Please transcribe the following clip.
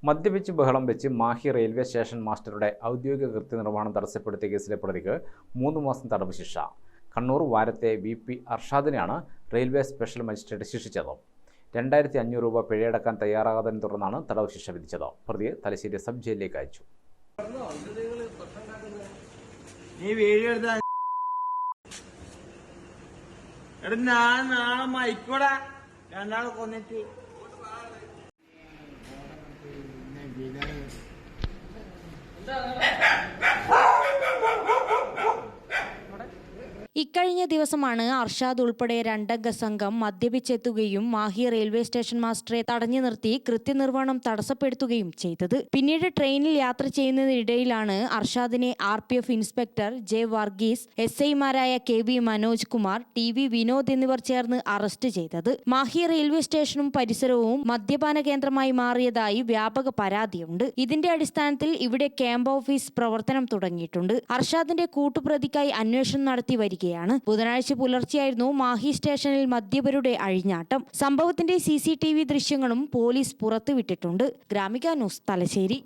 മദ്യപിച്ച് ബഹളം വെച്ച് മാഹി റെയിൽവേ സ്റ്റേഷൻ മാസ്റ്ററുടെ ഔദ്യോഗിക കൃത്യനിർവഹണം തടസ്സപ്പെടുത്തിയ കേസിലെ പ്രതിക്ക് 3 മാസം തടവ് ശിക്ഷ. കണ്ണൂർ വാരത്തെ VP അർഷാദിനെയാണ് റെയിൽവേ സ്പെഷ്യൽ മജിസ്ട്രേറ്റ് ശിക്ഷിച്ചത്. 2500 രൂപ പിഴയടക്കാൻ തയ്യാറാകാത്തതിനെ തുടർന്നാണ് തടവ് ശിക്ഷ വിധിച്ചത്. പ്രതിയെ തലശ്ശേരി സബ് ജയിലിലേക്ക് അയച്ചു. ഇക്കഴിഞ്ഞ ദിവസമാണ് അർഷാദ് ഉൾപ്പെടെ 2 സംഘം മദ്യപിച്ചെത്തുകയും മാഹി റെയിൽവേ സ്റ്റേഷൻ മാസ്റ്ററെ തടഞ്ഞു നിർത്തി കൃത്യനിർവഹണം തടസ്സപ്പെടുത്തുകയും ചെയ്തത്. പിന്നീട് ട്രെയിനിൽ യാത്ര ചെയ്യുന്നതിനിടയിലാണ് അർഷാദിനെ RPF inspector J. Varghese, SI മാരായ KV മനോജ് കുമാർ, TV വിനോദ് എന്നിവർ ചേർന്ന് അറസ്റ്റ് ചെയ്തത്. മാഹി റെയിൽവേ സ്റ്റേഷനും പരിസരവും മദ്യപാന കേന്ദ്രമായി മാറിയതായി വ്യാപക പരാതിയുണ്ട്. ഇതിന്റെ അടിസ്ഥാനത്തിൽ ഇവിടെ ക്യാമ്പ് ഓഫീസ് പ്രവർത്തനം തുടങ്ങിയിട്ടുണ്ട്. അർഷാദിന്റെ കൂട്ടുപ്രതിക്കായി അന്വേഷണം നടത്തി വരികയാണ്. ബുധനാഴ്ച പുലർച്ചെയായിരുന്നു മാഹി സ്റ്റേഷനിൽ മദ്യപരുടെ അഴിഞ്ഞാട്ടം. സംഭവത്തിന്റെ CCTV ദൃശ്യങ്ങളും പോലീസ് പുറത്തുവിട്ടിട്ടുണ്ട്. ഗ്രാമിക ന്യൂസ്, തലശ്ശേരി.